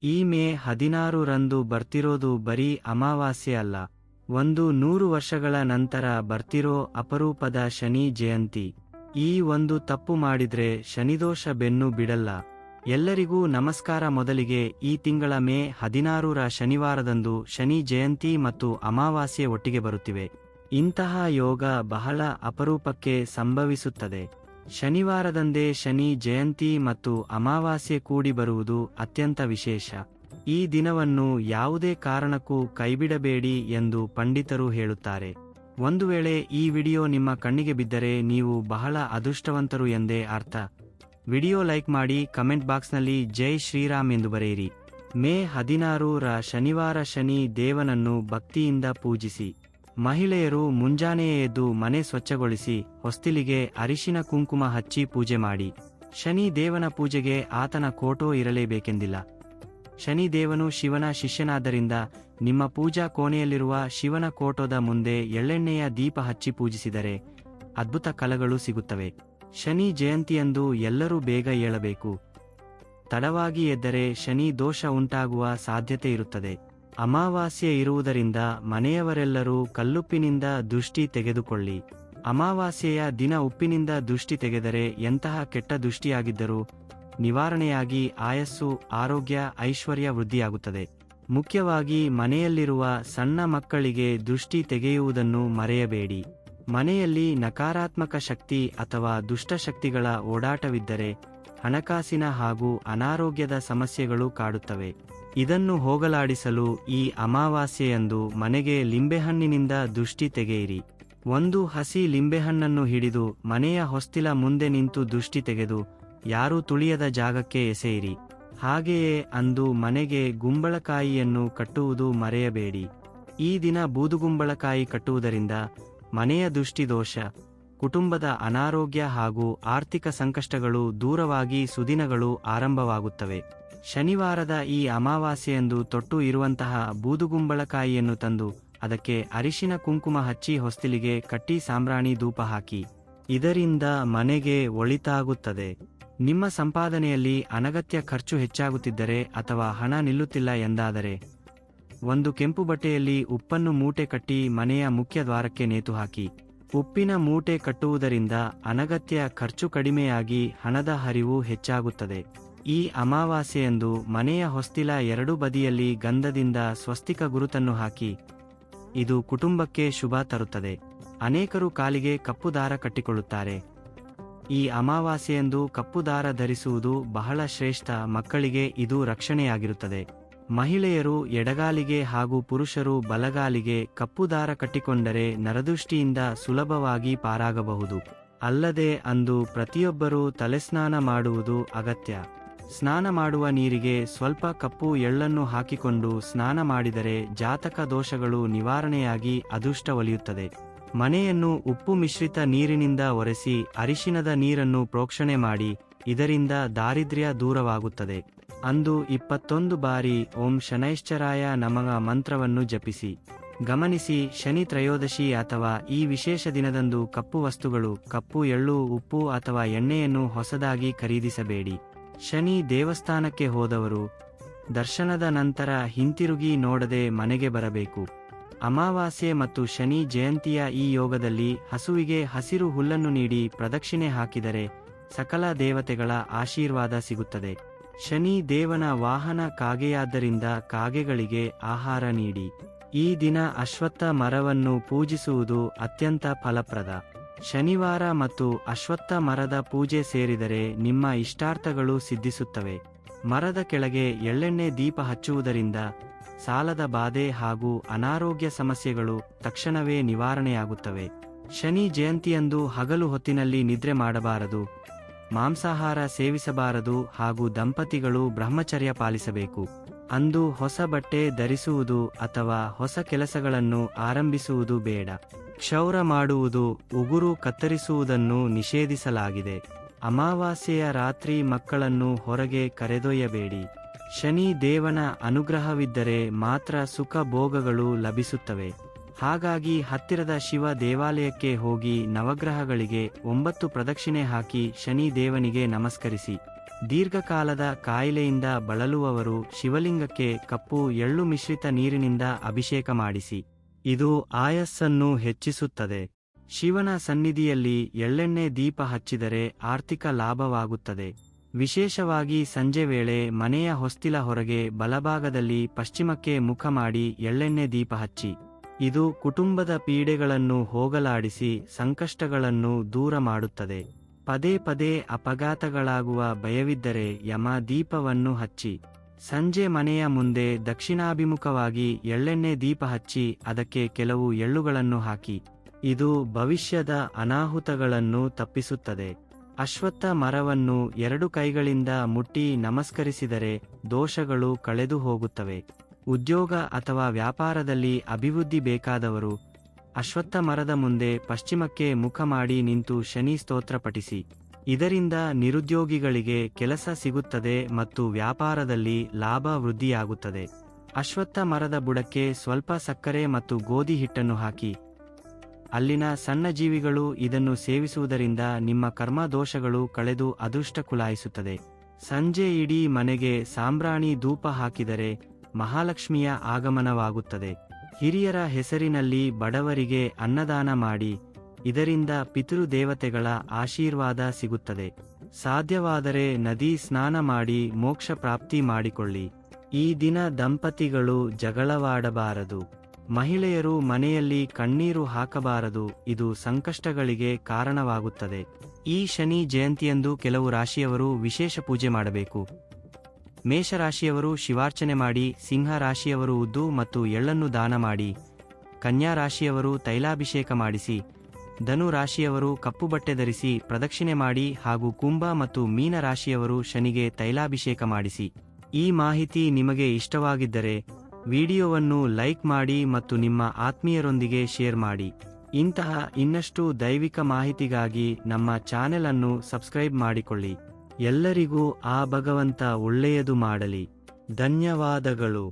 ಈ ಮೇ 16ರಂದು ಬರ್ತಿರೋದು ಬರೀ ಅಮಾವಾಸ್ಯೆ ಅಲ್ಲ, 100 ವರ್ಷಗಳ ನಂತರ ಬರ್ತಿರೋ ಅಪರೂಪದ ಶನಿ ಜಯಂತಿ. ಈ ಒಂದು ತಪ್ಪು ಮಾಡಿದ್ರೆ ಶನಿದೋಷ ಬೆನ್ನು ಬಿಡಲ್ಲ. ಎಲ್ಲರಿಗೂ ನಮಸ್ಕಾರ. ಮೊದಲಿಗೆ ಈ ತಿಂಗಳ ಮೇ 16ರ ಶನಿವಾರದಂದು ಶನಿ ಜಯಂತಿ ಮತ್ತು ಅಮಾವಾಸ್ಯೆ ಒಟ್ಟಿಗೆ ಬರುತ್ತಿವೆ. ಇಂತಹ ಯೋಗ ಬಹಳ ಅಪರೂಪಕ್ಕೆ ಸಂಭವಿಸುತ್ತದೆ. ಶನಿವಾರದಂದೇ ಶನಿ ಜಯಂತಿ ಮತ್ತು ಅಮಾವಾಸ್ಯೆ ಕೂಡಿ ಬರುವುದು ಅತ್ಯಂತ ವಿಶೇಷ. ಈ ದಿನವನ್ನು ಯಾವುದೇ ಕಾರಣಕ್ಕೂ ಕೈಬಿಡಬೇಡಿ ಎಂದು ಪಂಡಿತರು ಹೇಳುತ್ತಾರೆ. ಒಂದು ವೇಳೆ ಈ ವಿಡಿಯೋ ನಿಮ್ಮ ಕಣ್ಣಿಗೆ ಬಿದ್ದರೆ ನೀವು ಬಹಳ ಅದೃಷ್ಟವಂತರು ಎಂದೇ ಅರ್ಥ. ವಿಡಿಯೋ ಲೈಕ್ ಮಾಡಿ, ಕಮೆಂಟ್ ಬಾಕ್ಸ್ನಲ್ಲಿ ಜೈ ಶ್ರೀರಾಮ್ ಎಂದು ಬರೆಯಿರಿ. ಮೇ 16ರ ಶನಿವಾರ ಶನಿ ದೇವನನ್ನು ಭಕ್ತಿಯಿಂದ ಪೂಜಿಸಿ. ಮಹಿಳೆಯರು ಮುಂಜಾನೆಯೇ ಎದ್ದು ಮನೆ ಸ್ವಚ್ಛಗೊಳಿಸಿ ಹೊಸ್ತಿಲಿಗೆ ಅರಿಶಿನ ಕುಂಕುಮ ಹಚ್ಚಿ ಪೂಜೆ ಮಾಡಿ. ಶನಿ ದೇವನ ಪೂಜೆಗೆ ಆತನ ಫೋಟೋ ಇರಲೇಬೇಕೆಂದಿಲ್ಲ. ಶನಿ ದೇವನು ಶಿವನ ಶಿಷ್ಯನಾದ್ದರಿಂದ ನಿಮ್ಮ ಪೂಜಾ ಕೋಣೆಯಲ್ಲಿರುವ ಶಿವನ ಫೋಟೋದ ಮುಂದೆ ಎಳ್ಳೆಣ್ಣೆಯ ದೀಪ ಹಚ್ಚಿ ಪೂಜಿಸಿದರೆ ಅದ್ಭುತ ಫಲಗಳು ಸಿಗುತ್ತವೆ. ಶನಿ ಜಯಂತಿಯಂದು ಎಲ್ಲರೂ ಬೇಗ ಏಳಬೇಕು. ತಡವಾಗಿ ಎದ್ದರೆ ಶನಿ ದೋಷ ಉಂಟಾಗುವ ಸಾಧ್ಯತೆ ಇರುತ್ತದೆ. ಅಮಾವಾಸ್ಯೆ ಇರುವುದರಿಂದ ಮನೆಯವರೆಲ್ಲರೂ ಕಲ್ಲುಪ್ಪಿನಿಂದ ದೃಷ್ಟಿ ತೆಗೆದುಕೊಳ್ಳಿ. ಅಮಾವಾಸ್ಯೆಯ ದಿನ ಉಪ್ಪಿನಿಂದ ದೃಷ್ಟಿ ತೆಗೆದರೆ ಎಂತಹ ಕೆಟ್ಟ ದೃಷ್ಟಿಯಾಗಿದ್ದರೂ ನಿವಾರಣೆಯಾಗಿ ಆಯಸ್ಸು, ಆರೋಗ್ಯ, ಐಶ್ವರ್ಯ ವೃದ್ಧಿಯಾಗುತ್ತದೆ. ಮುಖ್ಯವಾಗಿ ಮನೆಯಲ್ಲಿರುವ ಸಣ್ಣ ಮಕ್ಕಳಿಗೆ ದೃಷ್ಟಿ ತೆಗೆಯುವುದನ್ನು ಮರೆಯಬೇಡಿ. ಮನೆಯಲ್ಲಿ ನಕಾರಾತ್ಮಕ ಶಕ್ತಿ ಅಥವಾ ದುಷ್ಟಶಕ್ತಿಗಳ ಓಡಾಟವಿದ್ದರೆ ಹಣಕಾಸಿನ ಹಾಗೂ ಅನಾರೋಗ್ಯದ ಸಮಸ್ಯೆಗಳು ಕಾಡುತ್ತವೆ. ಇದನ್ನು ಹೋಗಲಾಡಿಸಲು ಈ ಅಮಾವಾಸ್ಯೆಯಂದು ಮನೆಗೆ ಲಿಂಬೆಹಣ್ಣಿನಿಂದ ದೃಷ್ಟಿ ತೆಗೆಯಿರಿ. ಒಂದು ಹಸಿ ಲಿಂಬೆಹಣ್ಣನ್ನು ಹಿಡಿದು ಮನೆಯ ಹೊಸ್ತಿಲ ಮುಂದೆ ನಿಂತು ದೃಷ್ಟಿ ತೆಗೆದು ಯಾರೂ ತುಳಿಯದ ಜಾಗಕ್ಕೆ ಎಸೆಯಿರಿ. ಹಾಗೆಯೇ ಅಂದು ಮನೆಗೆ ಗುಂಬಳಕಾಯಿಯನ್ನು ಕಟ್ಟುವುದು ಮರೆಯಬೇಡಿ. ಈ ದಿನ ಬೂದುಗುಂಬಳಕಾಯಿ ಕಟ್ಟುವುದರಿಂದ ಮನೆಯ ದೃಷ್ಟಿದೋಷ, ಕುಟುಂಬದ ಅನಾರೋಗ್ಯ ಹಾಗೂ ಆರ್ಥಿಕ ಸಂಕಷ್ಟಗಳು ದೂರವಾಗಿ ಸುದಿನಗಳು ಆರಂಭವಾಗುತ್ತವೆ. ಶನಿವಾರದ ಈ ಅಮಾವಾಸ್ಯೆಯಂದು ತೊಟ್ಟು ಇರುವಂತಹ ಬೂದುಗುಂಬಳಕಾಯಿಯನ್ನು ತಂದು ಅದಕ್ಕೆ ಅರಿಶಿನ ಕುಂಕುಮ ಹಚ್ಚಿ ಹೊಸ್ತಿಲಿಗೆ ಕಟ್ಟಿ ಸಾಂಬ್ರಾಣಿ ಧೂಪ ಹಾಕಿ. ಇದರಿಂದ ಮನೆಗೆ ಒಳಿತಾಗುತ್ತದೆ. ನಿಮ್ಮ ಸಂಪಾದನೆಯಲ್ಲಿ ಅನಗತ್ಯ ಖರ್ಚು ಹೆಚ್ಚಾಗುತ್ತಿದ್ದರೆ ಅಥವಾ ಹಣ ನಿಲ್ಲುತ್ತಿಲ್ಲ ಎಂದಾದರೆ ಒಂದು ಕೆಂಪು ಬಟ್ಟೆಯಲ್ಲಿ ಉಪ್ಪನ್ನು ಮೂಟೆ ಕಟ್ಟಿ ಮನೆಯ ಮುಖ್ಯ ದ್ವಾರಕ್ಕೆ ನೇತು ಹಾಕಿ. ಉಪ್ಪಿನ ಮೂಟೆ ಕಟ್ಟುವುದರಿಂದ ಅನಗತ್ಯ ಖರ್ಚು ಕಡಿಮೆಯಾಗಿ ಹಣದ ಹರಿವು ಹೆಚ್ಚಾಗುತ್ತದೆ. ಈ ಅಮಾವಾಸ್ಯೆಯಂದು ಮನೆಯ ಹೊಸ್ತಿಲ ಎರಡೂ ಬದಿಯಲ್ಲಿ ಗಂಧದಿಂದ ಸ್ವಸ್ತಿಕ ಗುರುತನ್ನು ಹಾಕಿ. ಇದು ಕುಟುಂಬಕ್ಕೆ ಶುಭ ತರುತ್ತದೆ. ಅನೇಕರು ಕಾಲಿಗೆ ಕಪ್ಪು ದಾರ ಕಟ್ಟಿಕೊಳ್ಳುತ್ತಾರೆ. ಈ ಅಮಾವಾಸ್ಯೆಯಂದು ಕಪ್ಪು ದಾರ ಧರಿಸುವುದು ಬಹಳ ಶ್ರೇಷ್ಠ. ಮಕ್ಕಳಿಗೆ ಇದು ರಕ್ಷಣೆಯಾಗಿರುತ್ತದೆ. ಮಹಿಳೆಯರು ಎಡಗಾಲಿಗೆ ಹಾಗೂ ಪುರುಷರು ಬಲಗಾಲಿಗೆ ಕಪ್ಪು ದಾರ ಕಟ್ಟಿಕೊಂಡರೆ ನರದೃಷ್ಟಿಯಿಂದ ಸುಲಭವಾಗಿ ಪಾರಾಗಬಹುದು. ಅಲ್ಲದೆ ಅಂದು ಪ್ರತಿಯೊಬ್ಬರೂ ತಲೆಸ್ನಾನ ಮಾಡುವುದು ಅಗತ್ಯ. ಸ್ನಾನ ಮಾಡುವ ನೀರಿಗೆ ಸ್ವಲ್ಪ ಕಪ್ಪು ಎಳ್ಳನ್ನು ಹಾಕಿಕೊಂಡು ಸ್ನಾನ ಮಾಡಿದರೆ ಜಾತಕ ದೋಷಗಳು ನಿವಾರಣೆಯಾಗಿ ಅದೃಷ್ಟ ಒಲಿಯುತ್ತದೆ. ಮನೆಯನ್ನು ಉಪ್ಪು ಮಿಶ್ರಿತ ನೀರಿನಿಂದ ಒರೆಸಿ ಅರಿಶಿನದ ನೀರನ್ನು ಪ್ರೋಕ್ಷಣೆ ಮಾಡಿ. ಇದರಿಂದ ದಾರಿದ್ರ್ಯ ದೂರವಾಗುತ್ತದೆ. ಅಂದು 21 ಬಾರಿ ಓಂ ಶನೈಶ್ಚರಾಯ ನಮಃ ಮಂತ್ರವನ್ನು ಜಪಿಸಿ. ಗಮನಿಸಿ, ಶನಿ ತ್ರಯೋದಶಿ ಅಥವಾ ಈ ವಿಶೇಷ ದಿನದಂದು ಕಪ್ಪು ವಸ್ತುಗಳು, ಕಪ್ಪು ಎಳ್ಳು, ಉಪ್ಪು ಅಥವಾ ಎಣ್ಣೆಯನ್ನು ಹೊಸದಾಗಿ ಖರೀದಿಸಬೇಡಿ. ಶನಿ ದೇವಸ್ಥಾನಕ್ಕೆ ಹೋದವರು ದರ್ಶನದ ನಂತರ ಹಿಂತಿರುಗಿ ನೋಡದೆ ಮನೆಗೆ ಬರಬೇಕು. ಅಮಾವಾಸ್ಯೆ ಮತ್ತು ಶನಿ ಜಯಂತಿಯ ಈ ಯೋಗದಲ್ಲಿ ಹಸುವಿಗೆ ಹಸಿರು ಹುಲ್ಲನ್ನು ನೀಡಿ ಪ್ರದಕ್ಷಿಣೆ ಹಾಕಿದರೆ ಸಕಲ ದೇವತೆಗಳ ಆಶೀರ್ವಾದ ಸಿಗುತ್ತದೆ. ಶನಿ ದೇವನ ವಾಹನ ಕಾಗೆಯಾದ್ದರಿಂದ ಕಾಗೆಗಳಿಗೆ ಆಹಾರ ನೀಡಿ. ಈ ದಿನ ಅಶ್ವತ್ಥ ಮರವನ್ನು ಪೂಜಿಸುವುದು ಅತ್ಯಂತ ಫಲಪ್ರದ. ಶನಿವಾರ ಮತ್ತು ಅಶ್ವತ್ಥ ಮರದ ಪೂಜೆ ಸೇರಿದರೆ ನಿಮ್ಮ ಇಷ್ಟಾರ್ಥಗಳು ಸಿದ್ಧಿಸುತ್ತವೆ. ಮರದ ಕೆಳಗೆ ಎಳ್ಳೆಣ್ಣೆ ದೀಪ ಹಚ್ಚುವುದರಿಂದ ಸಾಲದ ಬಾಧೆ ಹಾಗೂ ಅನಾರೋಗ್ಯ ಸಮಸ್ಯೆಗಳು ತಕ್ಷಣವೇ ನಿವಾರಣೆಯಾಗುತ್ತವೆ. ಶನಿ ಜಯಂತಿಯಂದು ಹಗಲು ಹೊತ್ತಿನಲ್ಲಿ ನಿದ್ರೆ ಮಾಡಬಾರದು, ಮಾಂಸಾಹಾರ ಸೇವಿಸಬಾರದು ಹಾಗೂ ದಂಪತಿಗಳು ಬ್ರಹ್ಮಚರ್ಯ ಪಾಲಿಸಬೇಕು. ಅಂದು ಹೊಸ ಬಟ್ಟೆ ಧರಿಸುವುದು ಅಥವಾ ಹೊಸ ಕೆಲಸಗಳನ್ನು ಆರಂಭಿಸುವುದು ಬೇಡ. ಕ್ಷೌರ ಮಾಡುವುದು, ಉಗುರು ಕತ್ತರಿಸುವುದನ್ನು ನಿಷೇಧಿಸಲಾಗಿದೆ. ಅಮಾವಾಸ್ಯೆಯ ರಾತ್ರಿ ಮಕ್ಕಳನ್ನು ಹೊರಗೆ ಕರೆದೊಯ್ಯಬೇಡಿ. ಶನಿ ದೇವನ ಅನುಗ್ರಹವಿದ್ದರೆ ಮಾತ್ರ ಸುಖ ಭೋಗಗಳು ಲಭಿಸುತ್ತವೆ. ಹಾಗಾಗಿ ಹತ್ತಿರದ ಶಿವ ದೇವಾಲಯಕ್ಕೆ ಹೋಗಿ ನವಗ್ರಹಗಳಿಗೆ 9 ಪ್ರದಕ್ಷಿಣೆ ಹಾಕಿ ಶನಿ ದೇವನಿಗೆ ನಮಸ್ಕರಿಸಿ. ದೀರ್ಘಕಾಲದ ಕಾಯಿಲೆಯಿಂದ ಬಳಲುವವರು ಶಿವಲಿಂಗಕ್ಕೆ ಕಪ್ಪು ಎಳ್ಳು ಮಿಶ್ರಿತ ನೀರಿನಿಂದ ಅಭಿಷೇಕ ಮಾಡಿಸಿ. ಇದು ಆಯಸ್ಸನ್ನು ಹೆಚ್ಚಿಸುತ್ತದೆ. ಶಿವನ ಸನ್ನಿಧಿಯಲ್ಲಿ ಎಳ್ಳೆಣ್ಣೆ ದೀಪ ಹಚ್ಚಿದರೆ ಆರ್ಥಿಕ ಲಾಭವಾಗುತ್ತದೆ. ವಿಶೇಷವಾಗಿ ಸಂಜೆ ವೇಳೆ ಮನೆಯ ಹೊಸ್ತಿಲ ಹೊರಗೆ ಬಲಭಾಗದಲ್ಲಿ ಪಶ್ಚಿಮಕ್ಕೆ ಮುಖ ಮಾಡಿ ಎಳ್ಳೆಣ್ಣೆ ದೀಪ ಹಚ್ಚಿ. ಇದು ಕುಟುಂಬದ ಪೀಡೆಗಳನ್ನು ಹೋಗಲಾಡಿಸಿ ಸಂಕಷ್ಟಗಳನ್ನು ದೂರ ಮಾಡುತ್ತದೆ. ಪದೇ ಪದೇ ಅಪಘಾತಗಳಾಗುವ ಭಯವಿದ್ದರೆ ಯಮ ದೀಪವನ್ನು ಹಚ್ಚಿ. ಸಂಜೆ ಮನೆಯ ಮುಂದೆ ದಕ್ಷಿಣಾಭಿಮುಖವಾಗಿ ಎಳ್ಳೆಣ್ಣೆ ದೀಪ ಹಚ್ಚಿ ಅದಕ್ಕೆ ಕೆಲವು ಎಳ್ಳುಗಳನ್ನು ಹಾಕಿ. ಇದು ಭವಿಷ್ಯದ ಅನಾಹುತಗಳನ್ನು ತಪ್ಪಿಸುತ್ತದೆ. ಅಶ್ವತ್ಥ ಮರವನ್ನು 2 ಕೈಗಳಿಂದ ಮುಟ್ಟಿ ನಮಸ್ಕರಿಸಿದರೆ ದೋಷಗಳು ಕಳೆದು ಹೋಗುತ್ತವೆ. ಉದ್ಯೋಗ ಅಥವಾ ವ್ಯಾಪಾರದಲ್ಲಿ ಅಭಿವೃದ್ಧಿ ಬೇಕಾದವರು ಅಶ್ವತ್ಥ ಮರದ ಮುಂದೆ ಪಶ್ಚಿಮಕ್ಕೆ ಮುಖ ಮಾಡಿ ನಿಂತು ಶನಿ ಸ್ತೋತ್ರ ಪಠಿಸಿ. ಇದರಿಂದ ನಿರುದ್ಯೋಗಿಗಳಿಗೆ ಕೆಲಸ ಸಿಗುತ್ತದೆ ಮತ್ತು ವ್ಯಾಪಾರದಲ್ಲಿ ಲಾಭ ವೃದ್ಧಿಯಾಗುತ್ತದೆ. ಅಶ್ವತ್ಥ ಮರದ ಬುಡಕ್ಕೆ ಸ್ವಲ್ಪ ಸಕ್ಕರೆ ಮತ್ತು ಗೋಧಿ ಹಿಟ್ಟನ್ನು ಹಾಕಿ. ಅಲ್ಲಿನ ಸಣ್ಣ ಜೀವಿಗಳು ಇದನ್ನು ಸೇವಿಸುವುದರಿಂದ ನಿಮ್ಮ ಕರ್ಮ ದೋಷಗಳು ಕಳೆದು ಅದೃಷ್ಟ ಕುಲಾಯಿಸುತ್ತದೆ. ಸಂಜೆ ಇಡೀ ಮನೆಗೆ ಸಾಂಬ್ರಾಣಿ ಧೂಪ ಹಾಕಿದರೆ ಮಹಾಲಕ್ಷ್ಮಿಯ ಆಗಮನವಾಗುತ್ತದೆ. ಹಿರಿಯರ ಹೆಸರಿನಲ್ಲಿ ಬಡವರಿಗೆ ಅನ್ನದಾನ ಮಾಡಿ. ಇದರಿಂದ ಪಿತೃದೇವತೆಗಳ ಆಶೀರ್ವಾದ ಸಿಗುತ್ತದೆ. ಸಾಧ್ಯವಾದರೆ ನದಿ ಸ್ನಾನ ಮಾಡಿ ಮೋಕ್ಷ ಪ್ರಾಪ್ತಿ ಮಾಡಿಕೊಳ್ಳಿ. ಈ ದಿನ ದಂಪತಿಗಳು ಜಗಳವಾಡಬಾರದು. ಮಹಿಳೆಯರು ಮನೆಯಲ್ಲಿ ಕಣ್ಣೀರು ಹಾಕಬಾರದು. ಇದು ಸಂಕಷ್ಟಗಳಿಗೆ ಕಾರಣವಾಗುತ್ತದೆ. ಈ ಶನಿ ಜಯಂತಿಯಂದು ಕೆಲವು ರಾಶಿಯವರು ವಿಶೇಷ ಪೂಜೆ ಮಾಡಬೇಕು. ಮೇಷರಾಶಿಯವರು ಶಿವಾರ್ಚನೆ ಮಾಡಿ. ಸಿಂಹ ರಾಶಿಯವರು ಉದ್ದು ಮತ್ತು ಎಳ್ಳನ್ನು ದಾನ ಮಾಡಿ. ಕನ್ಯಾ ರಾಶಿಯವರು ತೈಲಾಭಿಷೇಕ ಮಾಡಿಸಿ. ಧನು ರಾಶಿಯವರು ಕಪ್ಪು ಬಟ್ಟೆ ಧರಿಸಿ ಪ್ರದಕ್ಷಿಣೆ ಮಾಡಿ ಹಾಗೂ ಕುಂಭ ಮತ್ತು ಮೀನ ರಾಶಿಯವರು ಶನಿಗೆ ತೈಲಾಭಿಷೇಕ ಮಾಡಿಸಿ. ಈ ಮಾಹಿತಿ ನಿಮಗೆ ಇಷ್ಟವಾಗಿದ್ದರೆ ವಿಡಿಯೋವನ್ನು ಲೈಕ್ ಮಾಡಿ ಮತ್ತು ನಿಮ್ಮ ಆತ್ಮೀಯರೊಂದಿಗೆ ಶೇರ್ ಮಾಡಿ. ಇಂತಹ ಇನ್ನಷ್ಟು ದೈವಿಕ ಮಾಹಿತಿಗಾಗಿ ನಮ್ಮ ಚಾನೆಲ್ ಅನ್ನು ಸಬ್ಸ್ಕ್ರೈಬ್ ಮಾಡಿಕೊಳ್ಳಿ. ಎಲ್ಲರಿಗೂ ಆ ಭಗವಂತ ಒಳ್ಳೆಯದು ಮಾಡಲಿ. ಧನ್ಯವಾದಗಳು.